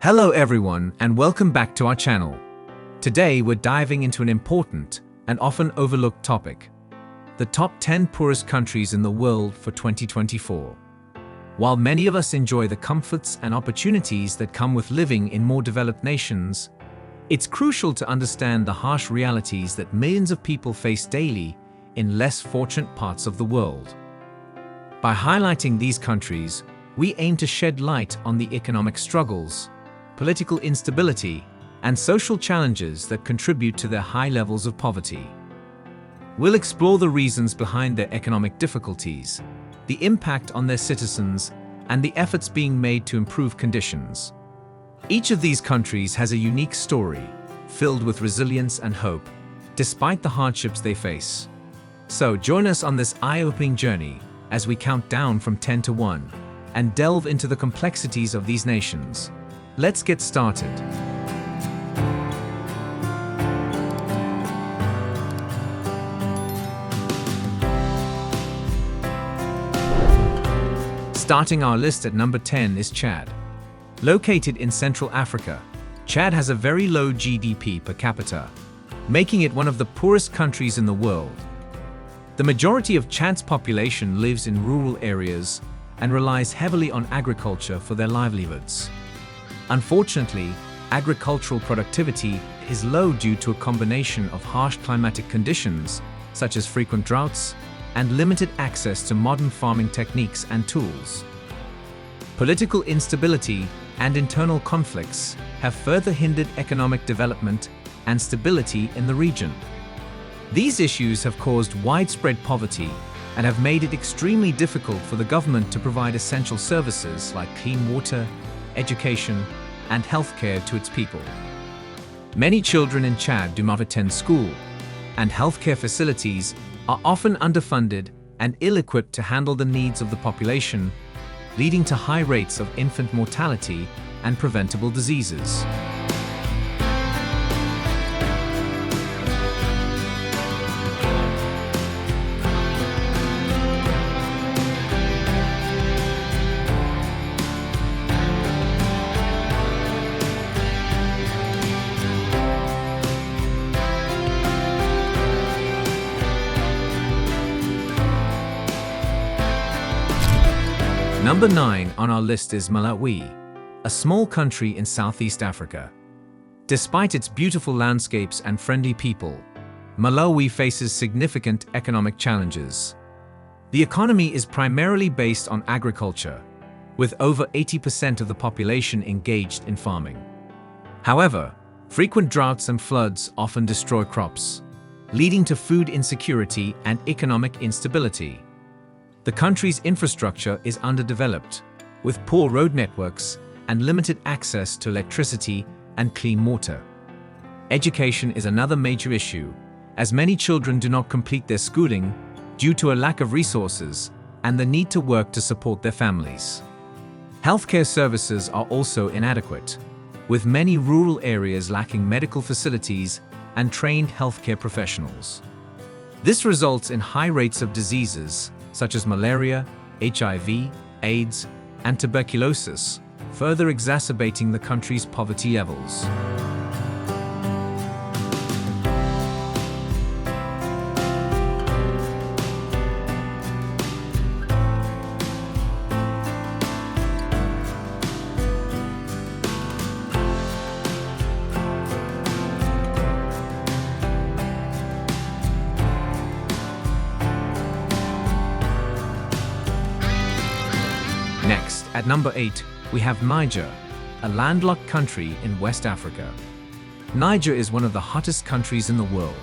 Hello everyone and welcome back to our channel. Today we're diving into an important and often overlooked topic: the top 10 poorest countries in the world for 2024. While many of us enjoy the comforts and opportunities that come with living in more developed nations, it's crucial to understand the harsh realities that millions of people face daily in less fortunate parts of the world. By highlighting these countries, we aim to shed light on the economic struggles, political instability, and social challenges that contribute to their high levels of poverty. We'll explore the reasons behind their economic difficulties, the impact on their citizens, and the efforts being made to improve conditions. Each of these countries has a unique story, filled with resilience and hope, despite the hardships they face. So join us on this eye-opening journey as we count down from 10 to 1 and delve into the complexities of these nations. Let's get started. Starting our list at number 10 is Chad. Located in Central Africa, Chad has a very low GDP per capita, making it one of the poorest countries in the world. The majority of Chad's population lives in rural areas and relies heavily on agriculture for their livelihoods. Unfortunately, agricultural productivity is low due to a combination of harsh climatic conditions, such as frequent droughts, and limited access to modern farming techniques and tools. Political instability and internal conflicts have further hindered economic development and stability in the region. These issues have caused widespread poverty and have made it extremely difficult for the government to provide essential services like clean water, education, and healthcare to its people. Many children in Chad do not attend school, and healthcare facilities are often underfunded and ill-equipped to handle the needs of the population, leading to high rates of infant mortality and preventable diseases. Number 9 on our list is Malawi, a small country in Southeast Africa. Despite its beautiful landscapes and friendly people, Malawi faces significant economic challenges. The economy is primarily based on agriculture, with over 80% of the population engaged in farming. However, frequent droughts and floods often destroy crops, leading to food insecurity and economic instability. The country's infrastructure is underdeveloped, with poor road networks and limited access to electricity and clean water. Education is another major issue, as many children do not complete their schooling due to a lack of resources and the need to work to support their families. Healthcare services are also inadequate, with many rural areas lacking medical facilities and trained healthcare professionals. This results in high rates of diseases such as malaria, HIV, AIDS, and tuberculosis, further exacerbating the country's poverty levels. Next, at number 8, we have Niger, a landlocked country in West Africa. Niger is one of the hottest countries in the world,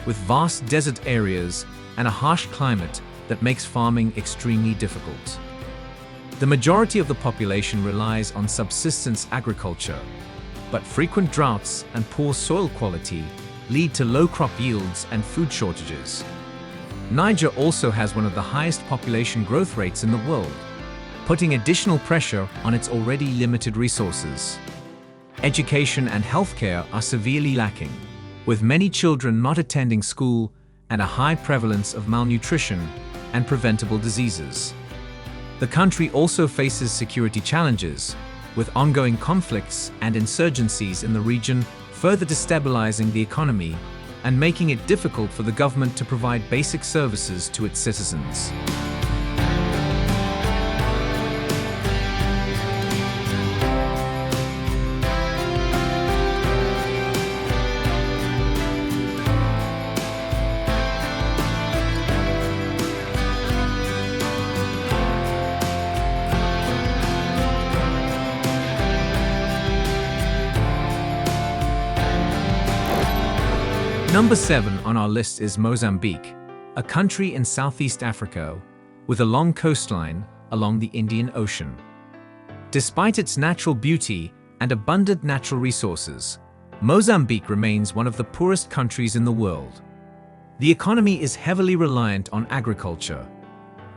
with vast desert areas and a harsh climate that makes farming extremely difficult. The majority of the population relies on subsistence agriculture, but frequent droughts and poor soil quality lead to low crop yields and food shortages. Niger also has one of the highest population growth rates in the world, putting additional pressure on its already limited resources. Education and healthcare are severely lacking, with many children not attending school and a high prevalence of malnutrition and preventable diseases. The country also faces security challenges, with ongoing conflicts and insurgencies in the region further destabilizing the economy and making it difficult for the government to provide basic services to its citizens. Number 7 on our list is Mozambique, a country in Southeast Africa with a long coastline along the Indian Ocean. Despite its natural beauty and abundant natural resources, Mozambique remains one of the poorest countries in the world. The economy is heavily reliant on agriculture,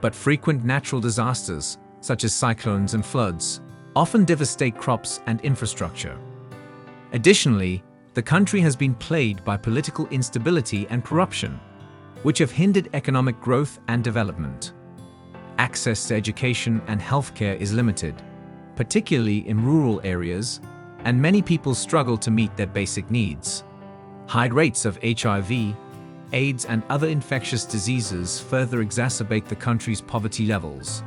but frequent natural disasters, such as cyclones and floods, often devastate crops and infrastructure. Additionally, the country has been plagued by political instability and corruption, which have hindered economic growth and development. Access to education and healthcare is limited, particularly in rural areas, and many people struggle to meet their basic needs. High rates of HIV, AIDS, and other infectious diseases further exacerbate the country's poverty levels,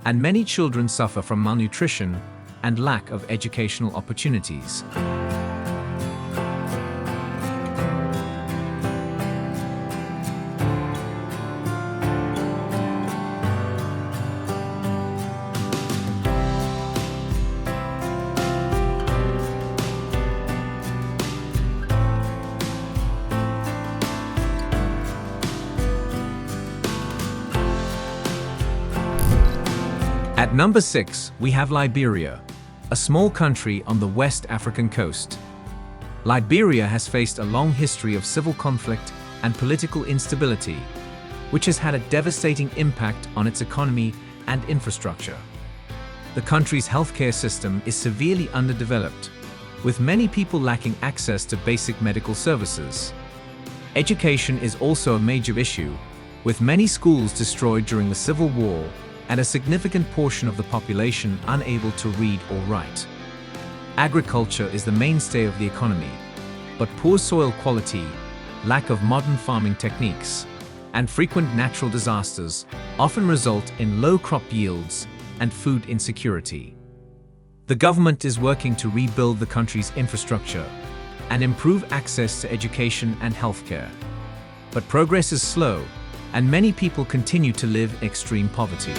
and many children suffer from malnutrition and lack of educational opportunities. At number 6, we have Liberia, a small country on the West African coast. Liberia has faced a long history of civil conflict and political instability, which has had a devastating impact on its economy and infrastructure. The country's healthcare system is severely underdeveloped, with many people lacking access to basic medical services. Education is also a major issue, with many schools destroyed during the Civil War and a significant portion of the population unable to read or write. Agriculture is the mainstay of the economy, but poor soil quality, lack of modern farming techniques, and frequent natural disasters often result in low crop yields and food insecurity. The government is working to rebuild the country's infrastructure and improve access to education and healthcare. But progress is slow, and many people continue to live in extreme poverty.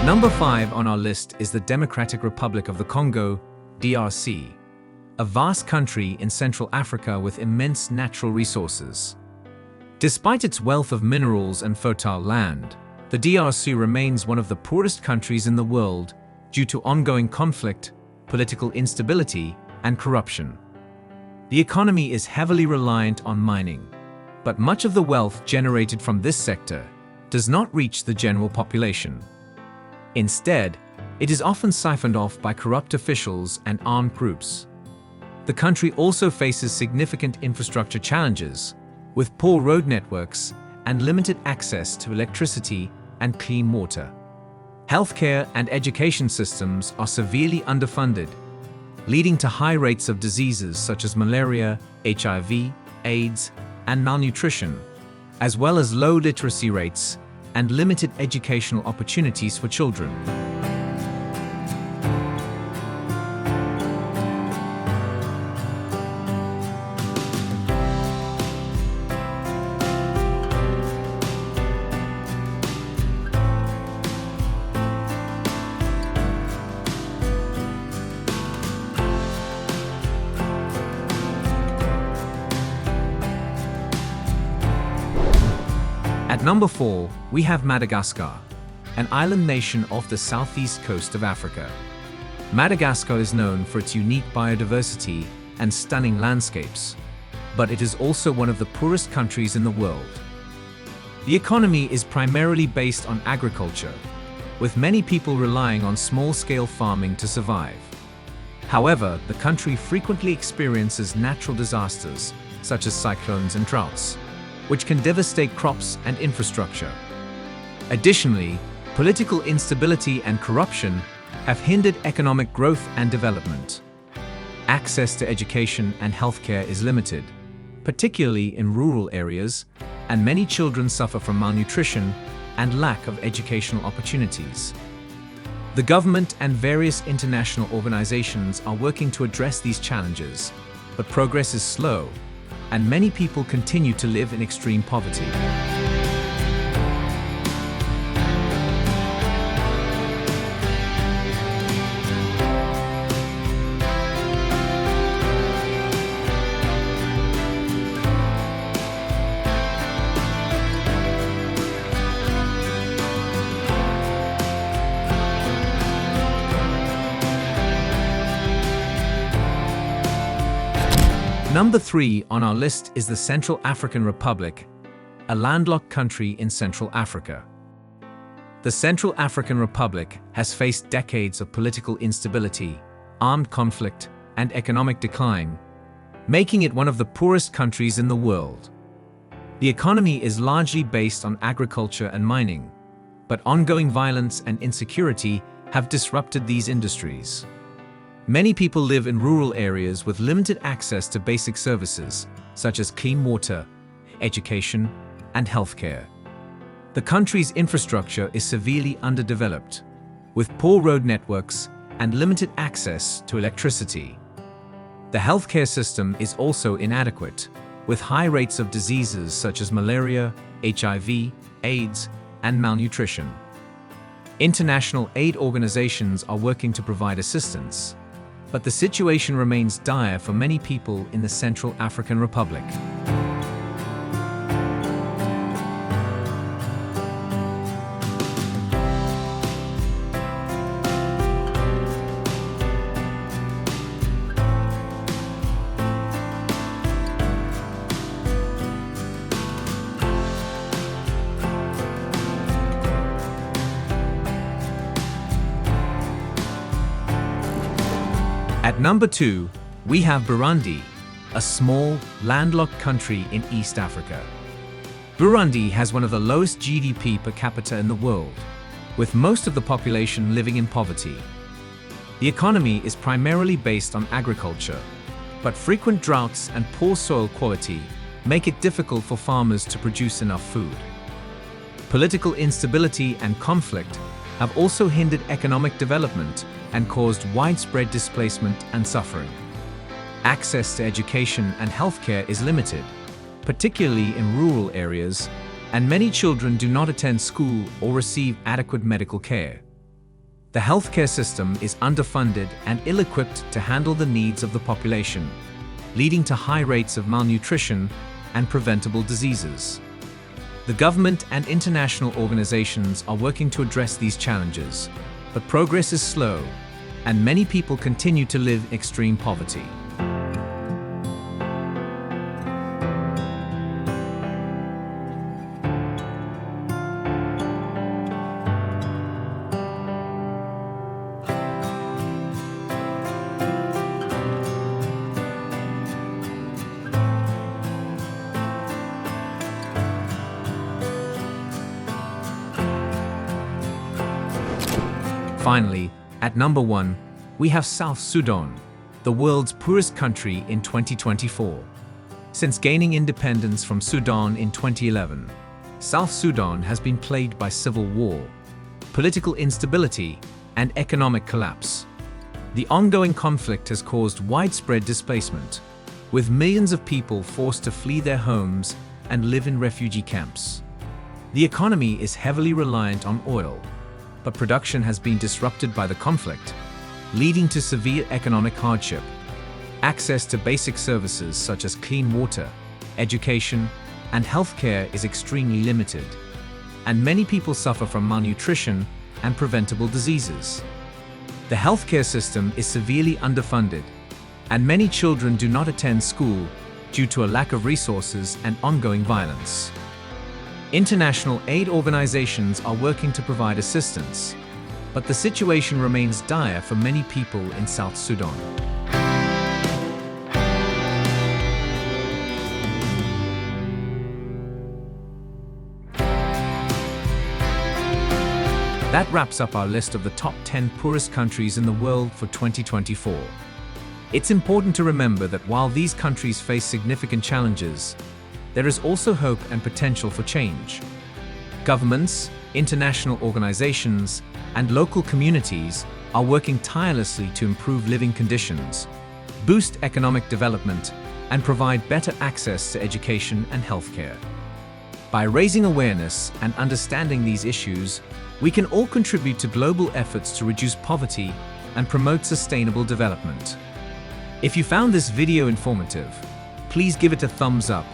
Number 5 on our list is the Democratic Republic of the Congo, DRC, a vast country in Central Africa with immense natural resources. Despite its wealth of minerals and fertile land, the DRC remains one of the poorest countries in the world due to ongoing conflict, political instability, and corruption. The economy is heavily reliant on mining, but much of the wealth generated from this sector does not reach the general population. Instead, it is often siphoned off by corrupt officials and armed groups. The country also faces significant infrastructure challenges, with poor road networks and limited access to electricity and clean water. Healthcare and education systems are severely underfunded, leading to high rates of diseases such as malaria, HIV, AIDS, and malnutrition, as well as low literacy rates and limited educational opportunities for children. At number 4, we have Madagascar, an island nation off the southeast coast of Africa. Madagascar is known for its unique biodiversity and stunning landscapes, but it is also one of the poorest countries in the world. The economy is primarily based on agriculture, with many people relying on small-scale farming to survive. However, the country frequently experiences natural disasters, such as cyclones and droughts, which can devastate crops and infrastructure. Additionally, political instability and corruption have hindered economic growth and development. Access to education and healthcare is limited, particularly in rural areas, and many children suffer from malnutrition and lack of educational opportunities. The government and various international organizations are working to address these challenges, but progress is slow, and many people continue to live in extreme poverty. Number 3 on our list is the Central African Republic, a landlocked country in Central Africa. The Central African Republic has faced decades of political instability, armed conflict, and economic decline, making it one of the poorest countries in the world. The economy is largely based on agriculture and mining, but ongoing violence and insecurity have disrupted these industries. Many people live in rural areas with limited access to basic services, such as clean water, education, and healthcare. The country's infrastructure is severely underdeveloped, with poor road networks and limited access to electricity. The healthcare system is also inadequate, with high rates of diseases such as malaria, HIV, AIDS, and malnutrition. International aid organizations are working to provide assistance, but the situation remains dire for many people in the Central African Republic. At number 2, we have Burundi, a small, landlocked country in East Africa. Burundi has one of the lowest GDP per capita in the world, with most of the population living in poverty. The economy is primarily based on agriculture, but frequent droughts and poor soil quality make it difficult for farmers to produce enough food. Political instability and conflict have also hindered economic development and caused widespread displacement and suffering. Access to education and healthcare is limited, particularly in rural areas, and many children do not attend school or receive adequate medical care. The healthcare system is underfunded and ill-equipped to handle the needs of the population, leading to high rates of malnutrition and preventable diseases. The government and international organizations are working to address these challenges, but progress is slow, and many people continue to live in extreme poverty. Finally, at number 1, we have South Sudan, the world's poorest country in 2024. Since gaining independence from Sudan in 2011, South Sudan has been plagued by civil war, political instability, and economic collapse. The ongoing conflict has caused widespread displacement, with millions of people forced to flee their homes and live in refugee camps. The economy is heavily reliant on oil, but production has been disrupted by the conflict, leading to severe economic hardship. Access to basic services such as clean water, education, and healthcare is extremely limited, and many people suffer from malnutrition and preventable diseases. The healthcare system is severely underfunded, and many children do not attend school due to a lack of resources and ongoing violence. International aid organizations are working to provide assistance, but the situation remains dire for many people in South Sudan. That wraps up our list of the top 10 poorest countries in the world for 2024. It's important to remember that while these countries face significant challenges, there is also hope and potential for change. Governments, international organizations, and local communities are working tirelessly to improve living conditions, boost economic development, and provide better access to education and healthcare. By raising awareness and understanding these issues, we can all contribute to global efforts to reduce poverty and promote sustainable development. If you found this video informative, please give it a thumbs up,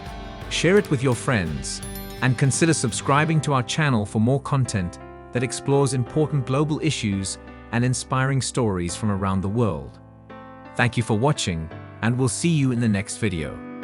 share it with your friends, and consider subscribing to our channel for more content that explores important global issues and inspiring stories from around the world. Thank you for watching, and we'll see you in the next video.